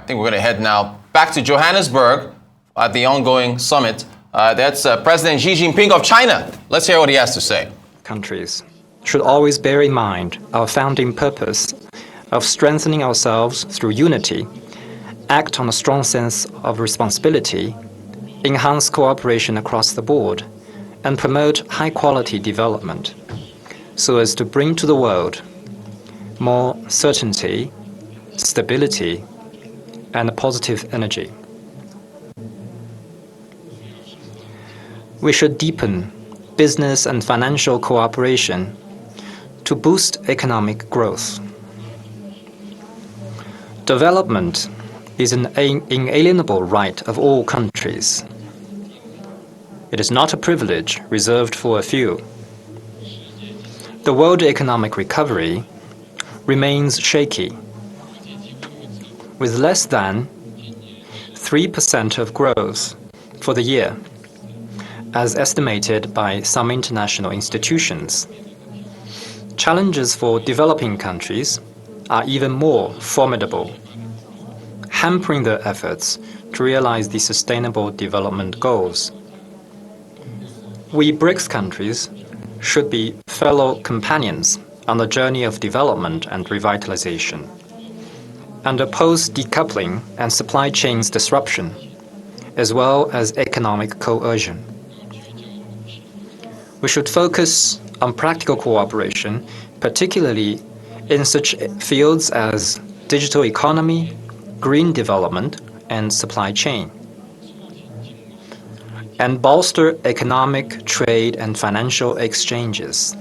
think we're going to head now back to Johannesburg at the ongoing summit. That's President Xi Jinping of China. Let's hear what he has to say. Countries should always bear in mind our founding purpose of strengthening ourselves through unity, act on a strong sense of responsibility, enhance cooperation across the board, and promote high-quality development so as to bring to the world more certainty, stability, and a positive energy. We should deepen business and financial cooperation to boost economic growth. Development is an inalienable right of all countries. It is not a privilege reserved for a few. The world economic recovery remains shaky, with less than 3% of growth for the year, as estimated by some international institutions. Challenges for developing countries are even more formidable, hampering their efforts to realize the Sustainable Development Goals. We BRICS countries should be fellow companions on the journey of development and revitalization, and oppose decoupling and supply chains disruption, as well as economic coercion. We should focus on practical cooperation, particularly in such fields as digital economy, green development, and supply chain, and bolster economic, trade, and financial exchanges.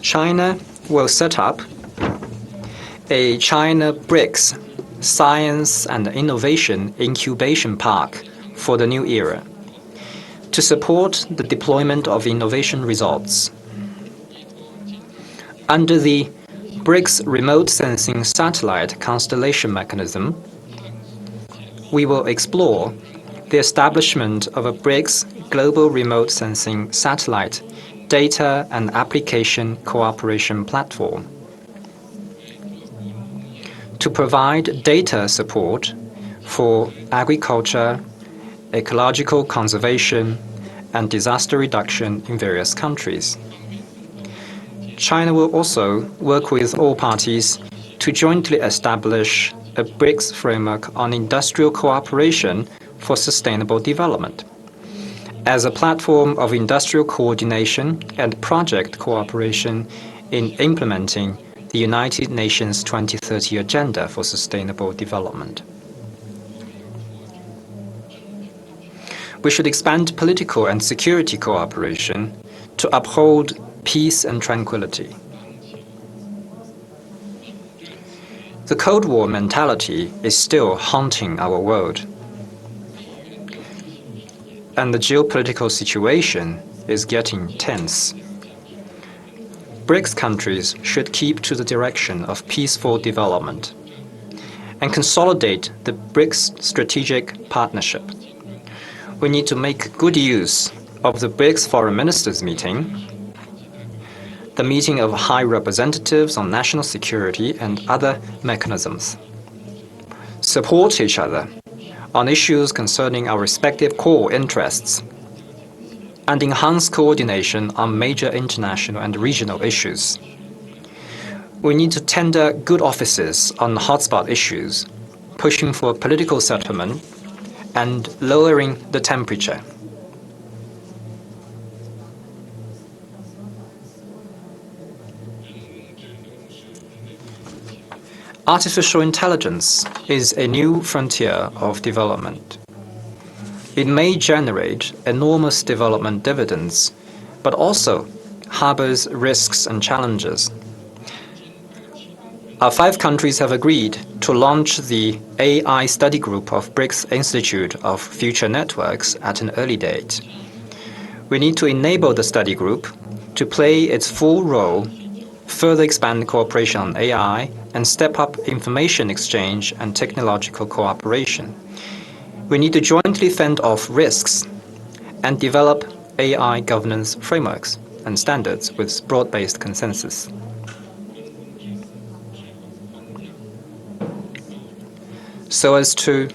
China will set up a China Brics Science and Innovation Incubation Park for the new era to support the deployment of innovation results. Under the BRICS Remote Sensing Satellite Constellation Mechanism, we will explore the establishment of a BRICS Global Remote Sensing Satellite Data and Application Cooperation Platform to provide data support for agriculture, ecological conservation, and disaster reduction in various countries. China will also work with all parties to jointly establish a BRICS framework on industrial cooperation for sustainable development as a platform of industrial coordination and project cooperation in implementing the United Nations 2030 Agenda for Sustainable Development. We should expand political and security cooperation to uphold peace and tranquility. The Cold War mentality is still haunting our world, and the geopolitical situation is getting tense. BRICS countries should keep to the direction of peaceful development and consolidate the BRICS strategic partnership. We need to make good use of the BRICS Foreign Ministers meeting, the meeting of high representatives on national security and other mechanisms, support each other on issues concerning our respective core interests, and enhance coordination on major international and regional issues. We need to tender good offices on hotspot issues, pushing for political settlement and lowering the temperature. Artificial intelligence is a new frontier of development. It may generate enormous development dividends, but also harbors risks and challenges. Our 5 countries have agreed to launch the AI study group of BRICS Institute of Future Networks at an early date. We need to enable the study group to play its full role, further expand cooperation on AI, and step up information exchange and technological cooperation. We need to jointly fend off risks and develop AI governance frameworks and standards with broad-based consensus. so as to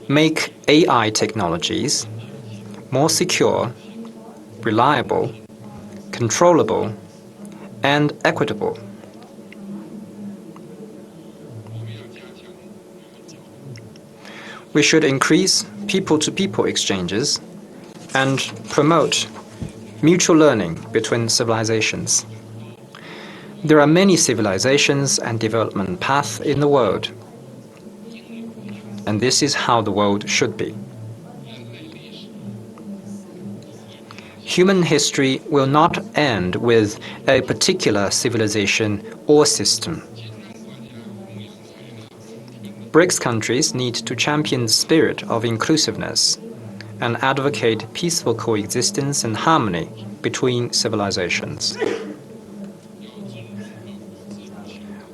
make AI technologies more secure, reliable, controllable, and equitable. We should increase people-to-people exchanges and promote mutual learning between civilizations. There are many civilizations and development paths in the world, and this is how the world should be. Human history will not end with a particular civilization or system. BRICS countries need to champion the spirit of inclusiveness and advocate peaceful coexistence and harmony between civilizations.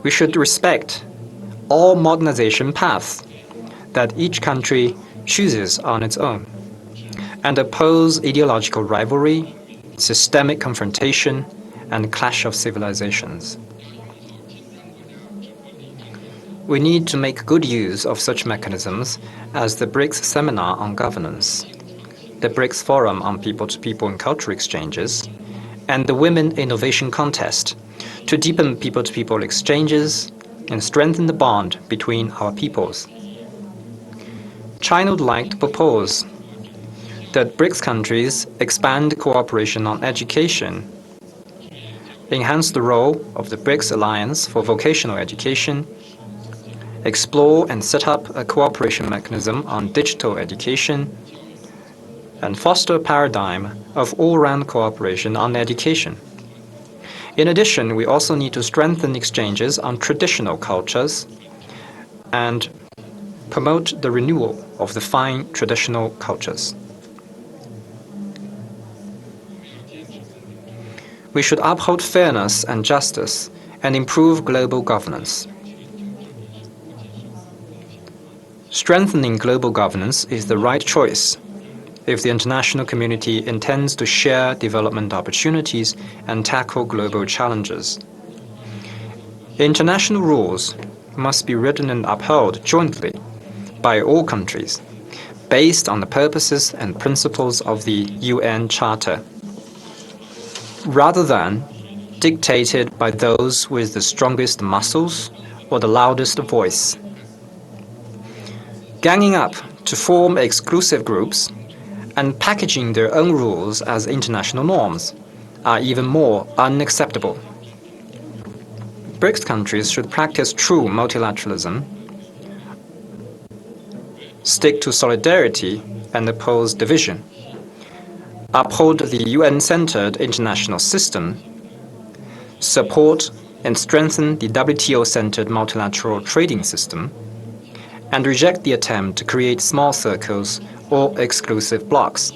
We should respect all modernization paths that each country chooses on its own and oppose ideological rivalry, systemic confrontation, and clash of civilizations. We need to make good use of such mechanisms as the BRICS Seminar on Governance, the BRICS Forum on People-to-People and Cultural Exchanges, and the Women Innovation Contest to deepen people-to-people exchanges and strengthen the bond between our peoples. China would like to propose that BRICS countries expand cooperation on education, enhance the role of the BRICS Alliance for Vocational Education, explore and set up a cooperation mechanism on digital education, and foster a paradigm of all-round cooperation on education. In addition, we also need to strengthen exchanges on traditional cultures and promote the renewal of the fine traditional cultures. We should uphold fairness and justice and improve global governance. Strengthening global governance is the right choice if the international community intends to share development opportunities and tackle global challenges. International rules must be written and upheld jointly by all countries, based on the purposes and principles of the UN Charter, rather than dictated by those with the strongest muscles or the loudest voice. Ganging up to form exclusive groups and packaging their own rules as international norms are even more unacceptable. BRICS countries should practice true multilateralism, stick to solidarity, and oppose division, uphold the UN-centered international system, support and strengthen the WTO-centered multilateral trading system, and reject the attempt to create small circles or exclusive blocs.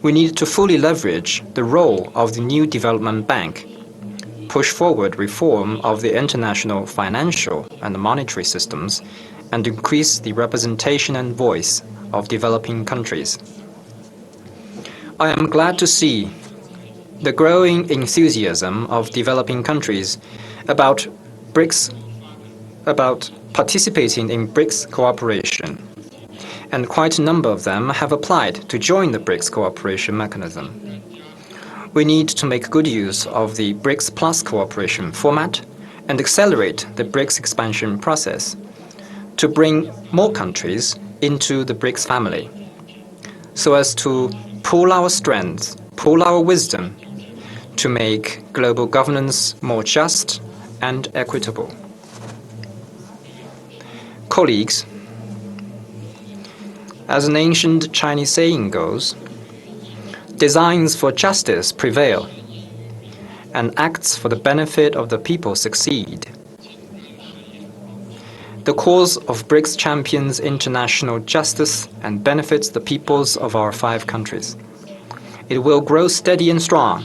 We need to fully leverage the role of the new development bank, push forward reform of the international financial and monetary systems, and increase the representation and voice of developing countries. I am glad to see the growing enthusiasm of developing countries about BRICS, about participating in BRICS cooperation, and quite a number of them have applied to join the BRICS cooperation mechanism. We need to make good use of the BRICS Plus cooperation format and accelerate the BRICS expansion process to bring more countries into the BRICS family, so as to pool our strengths, pool our wisdom to make global governance more just and equitable. Colleagues, as an ancient Chinese saying goes, designs for justice prevail, and acts for the benefit of the people succeed. The cause of BRICS champions international justice and benefits the peoples of our 5 countries. It will grow steady and strong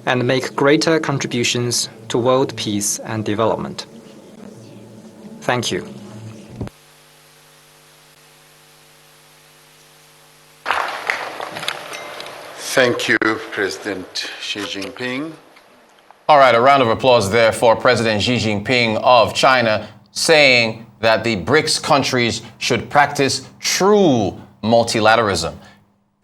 and make greater contributions to world peace and development. Thank you. Thank you, President Xi Jinping. All right, a round of applause there for President Xi Jinping of China saying that the BRICS countries should practice true multilateralism.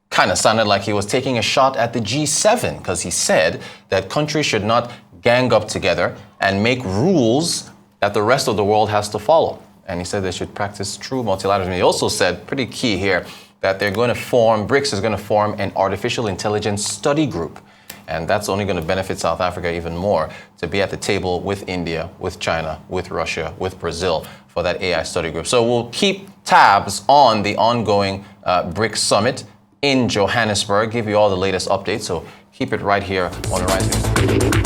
Kind of sounded like he was taking a shot at the G7 because he said that countries should not gang up together and make rules that the rest of the world has to follow. And he said they should practice true multilateralism. He also said, pretty key here, that they're going to form, BRICS is going to form an artificial intelligence study group. And that's only going to benefit South Africa even more to be at the table with India, with China, with Russia, with Brazil for that AI study group. So we'll keep tabs on the ongoing BRICS summit in Johannesburg, give you all the latest updates. So keep it right here on Horizon News.